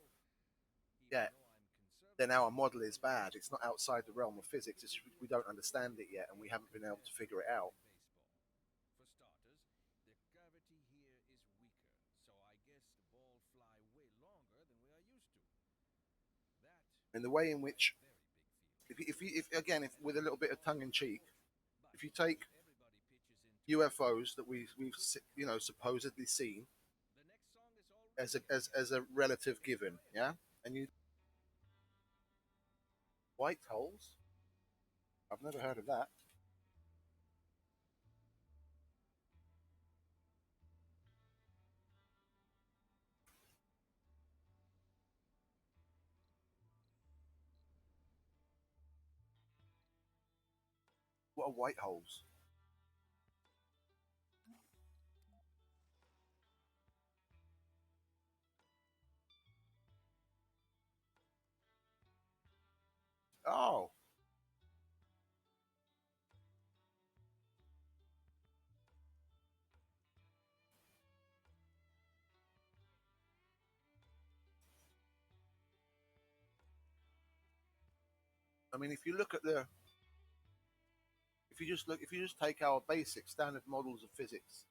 yeah, then our model is bad. It's not outside the realm of physics. We don't understand it yet, and we haven't been able to figure it out. And the way in which, if again, if with a little bit of tongue in cheek, if you take UFOs that we've supposedly seen as a relative given, yeah, and you white holes, I've never heard of that. What are white holes? Oh, I mean, if you just take our basic standard models of physics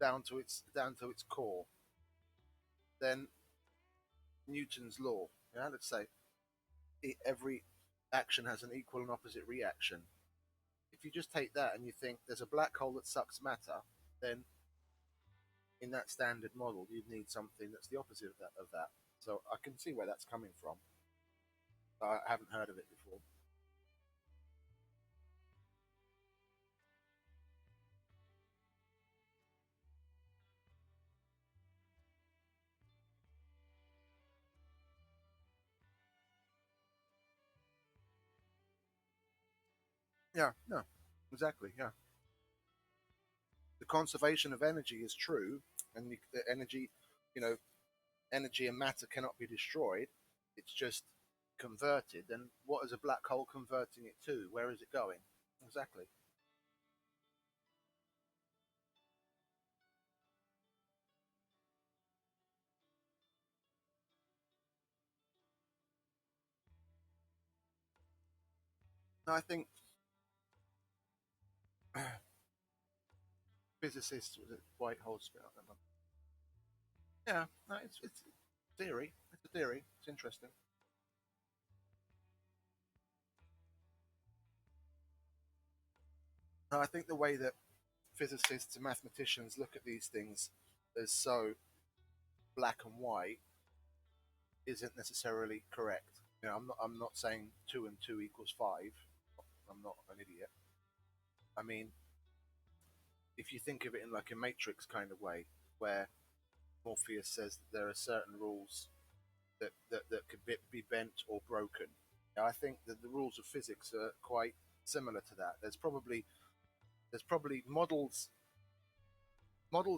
down to its core, then Newton's law, yeah, let's say every action has an equal and opposite reaction. If you just take that and you think there's a black hole that sucks matter, then in that standard model you'd need something that's the opposite of that. So I can see where that's coming from. I haven't heard of it before. Yeah, no, exactly. Yeah, the conservation of energy is true, and the energy, you know, energy and matter cannot be destroyed. It's just converted. And what is a black hole converting it to? Where is it going? Exactly. No, I think physicists was it white hole spin. Yeah, no, it's theory. It's a theory. It's interesting. No, I think the way that physicists and mathematicians look at these things as so black and white isn't necessarily correct. I'm not saying two and two equals five. I'm not an idiot. I mean, if you think of it in like a matrix kind of way, where Morpheus says that there are certain rules that could be bent or broken. I think that the rules of physics are quite similar to that. There's probably models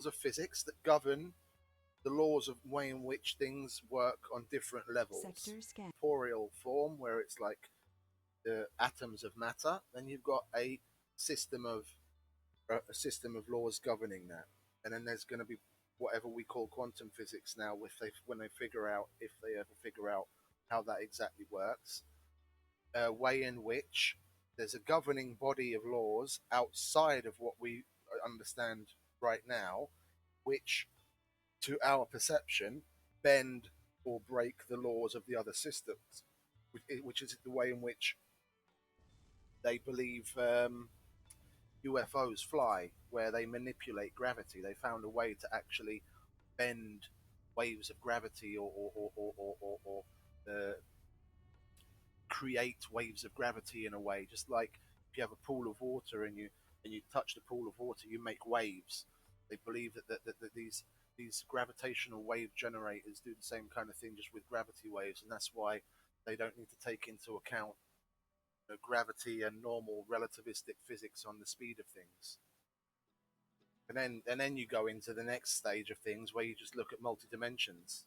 of physics that govern the laws of way in which things work on different levels. Sector scan. Corporeal form, where it's like the atoms of matter, then you've got a system of laws governing that, and then there's going to be whatever we call quantum physics now. When they figure out, if they ever figure out how that exactly works, a way in which there's a governing body of laws outside of what we understand right now, which to our perception bend or break the laws of the other systems, which is the way in which they believe UFOs fly, where they manipulate gravity. They found a way to actually bend waves of gravity, or uh, create waves of gravity in a way. Just like if you have a pool of water and you touch the pool of water, you make waves. They believe that these gravitational wave generators do the same kind of thing, just with gravity waves, and that's why they don't need to take into account gravity and normal relativistic physics on the speed of things. And then you go into the next stage of things where you just look at multi dimensions.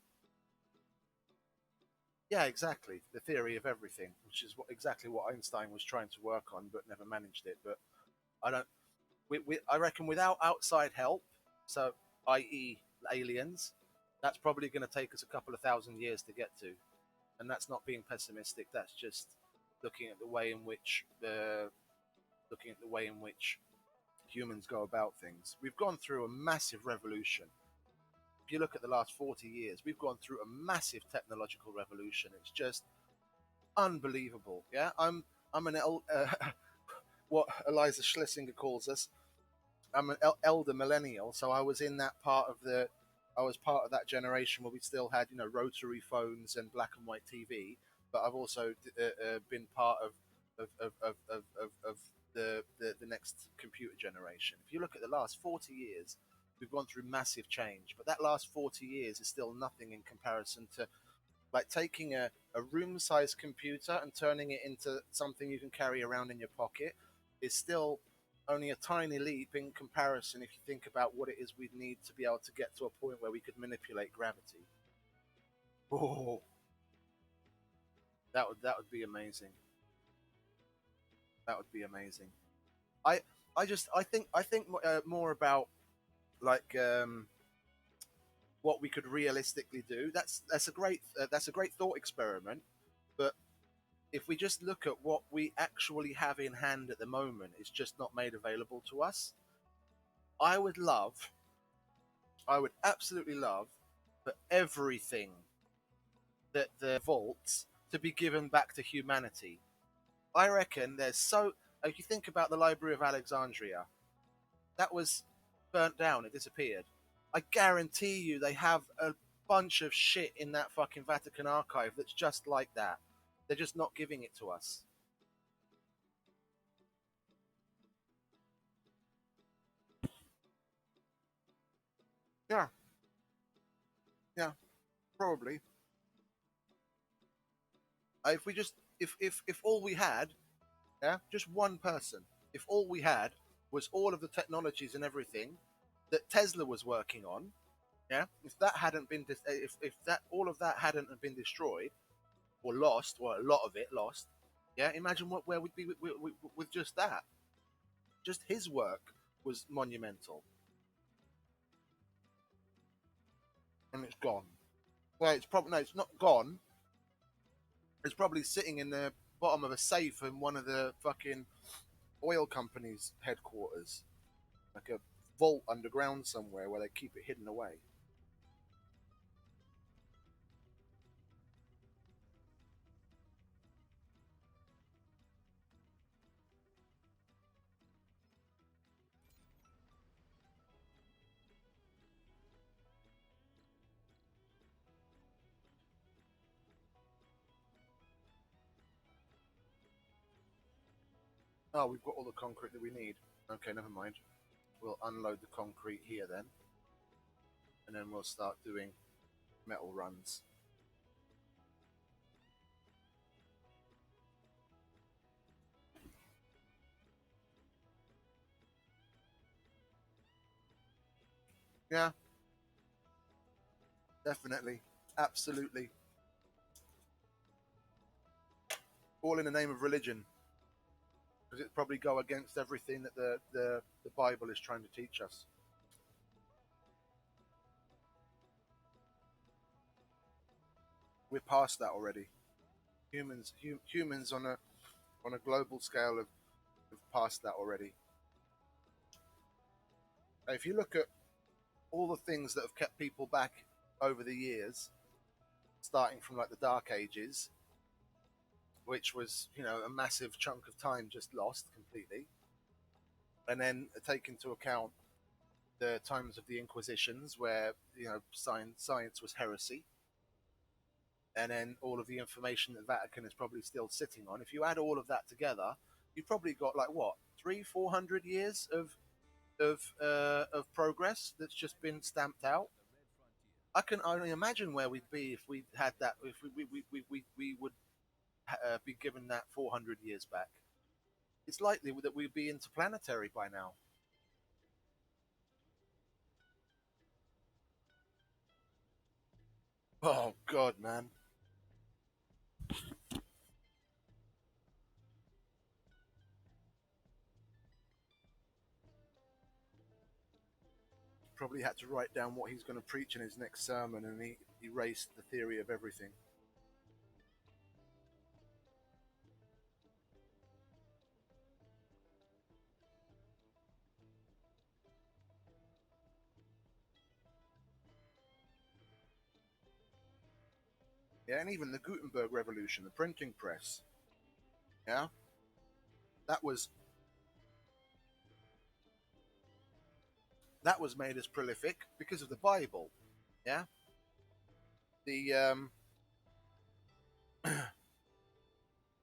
Yeah, exactly. The theory of everything, which is exactly what Einstein was trying to work on, but never managed it. But I don't. I reckon without outside help, so i.e., aliens, that's probably going to take us a couple of thousand years to get to. And that's not being pessimistic. That's just looking at the way in which humans go about things. We've gone through a massive revolution. If you look at the last 40 years, we've gone through a massive technological revolution. It's just unbelievable. Yeah, I'm an what Eliza Schlesinger calls us. I'm an elder millennial, so I was in that part of the. I was part of that generation where we still had, rotary phones and black and white TV. But I've also been part of the next computer generation. If you look at the last 40 years, we've gone through massive change. But that last 40 years is still nothing in comparison to like taking a room sized computer and turning it into something you can carry around in your pocket is still only a tiny leap in comparison if you think about what it is we'd need to be able to get to a point where we could manipulate gravity. Oh, that would be amazing. That would be amazing. I I think more about like what we could realistically do. That's a great thought experiment. But if we just look at what we actually have in hand at the moment, it's just not made available to us. I would love, I would absolutely love for everything that the vaults to be given back to humanity. I reckon there's so. If you think about the Library of Alexandria, that was burnt down, it disappeared. I guarantee you they have a bunch of shit in that fucking Vatican archive that's just like that. They're just not giving it to us. Yeah, yeah, probably. If we just, if all we had, yeah, just one person, if all we had was all of the technologies and everything that Tesla was working on, yeah, if that hadn't been, if that all of that hadn't been destroyed or lost, or a lot of it lost, yeah, imagine where we'd be with just that. Just his work was monumental, and it's gone. Well, it's probably no, it's not gone. It's probably sitting in the bottom of a safe in one of the fucking oil companies' headquarters, like a vault underground somewhere where they keep it hidden away. Oh, we've got all the concrete that we need. Okay, never mind. We'll unload the concrete here then, and then we'll start doing metal runs. Yeah, definitely. Absolutely. All in the name of religion, because it probably go against everything that the Bible is trying to teach us. We're past that already. Humans on a global scale have passed that already. Now, if you look at all the things that have kept people back over the years, starting from like the Dark Ages, which was, you know, a massive chunk of time just lost completely, and then take into account the times of the Inquisitions, where, you know, science was heresy, and then all of the information that the Vatican is probably still sitting on. If you add all of that together, you've probably got like what, 300-400 years of progress that's just been stamped out. I can only imagine where we'd be if we had that. If we would be given that 400 years back. It's likely that we'd be interplanetary by now. Oh God, man. Probably had to write down what he's going to preach in his next sermon, and he erased the theory of everything. Yeah, and even the Gutenberg revolution, the printing press. Yeah, that was that was made as prolific because of the Bible. Yeah, the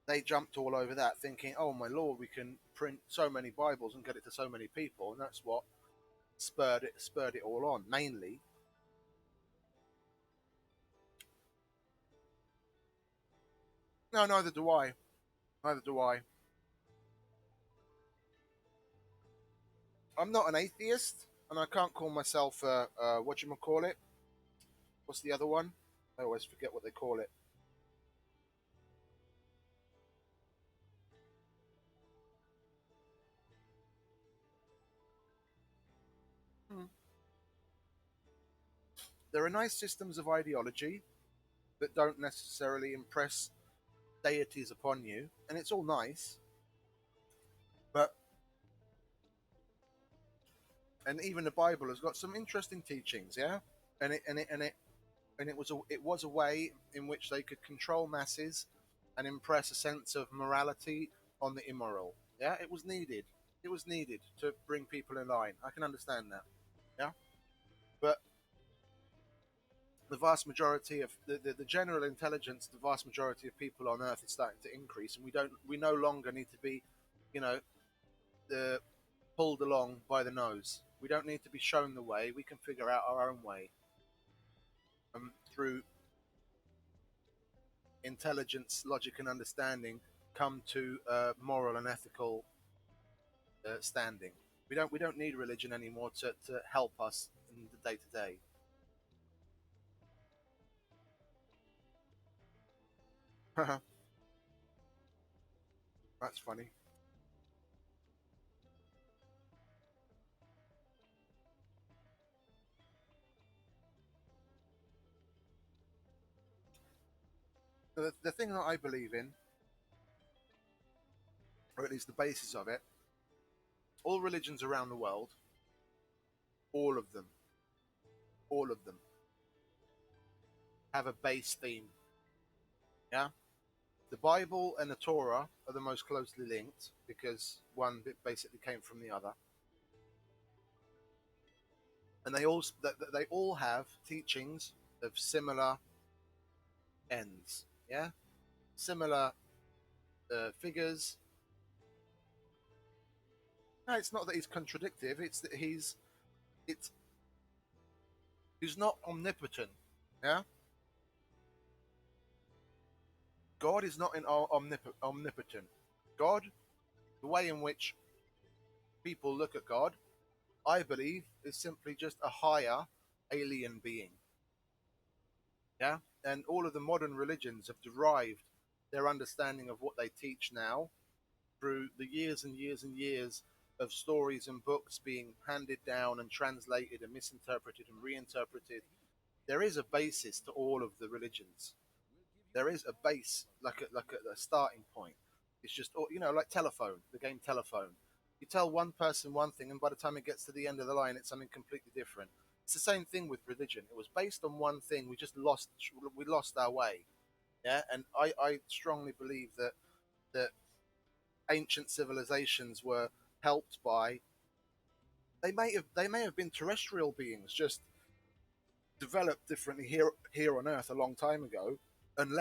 they jumped all over that, thinking, "Oh my lord, we can print so many Bibles and get it to so many people," and that's what spurred it all on. Mainly, no, neither do I. Neither do I. I'm not an atheist, and I can't call myself what you call it. What's the other one? I always forget what they call it. Hmm. There are nice systems of ideology that don't necessarily impress deities upon you, and it's all nice. But and even the Bible has got some interesting teachings, yeah. And it was a way in which they could control masses and impress a sense of morality on the immoral. Yeah, it was needed. It was needed to bring people in line. I can understand that. Yeah, but the vast majority of the general intelligence, the vast majority of people on Earth is starting to increase, and we no longer need to be, you know, the pulled along by the nose. We don't need to be shown the way. We can figure out our own way through intelligence, logic, and understanding. Come to moral and ethical standing. We don't need religion anymore to help us in the day to day. That's funny. The thing that I believe in, or at least the basis of it, all religions around the world, all of them, all of them have a base theme. Yeah, the Bible and the Torah are the most closely linked because one bit basically came from the other, and they all have teachings of similar ends. Yeah, similar figures. No, it's not that he's contradictive. It's that it's he's not omnipotent. Yeah, God is not omnipotent. God, the way in which people look at God, I believe, is simply just a higher alien being. Yeah, and all of the modern religions have derived their understanding of what they teach now through the years and years and years of stories and books being handed down and translated and misinterpreted and reinterpreted. There is a basis to all of the religions. There is a base, like a starting point. It's just, like telephone, the game telephone. You tell one person one thing, and by the time it gets to the end of the line, it's something completely different. It's the same thing with religion. It was based on one thing. We lost our way. Yeah, and I strongly believe that ancient civilizations were helped by they may have been terrestrial beings just developed differently here on Earth a long time ago,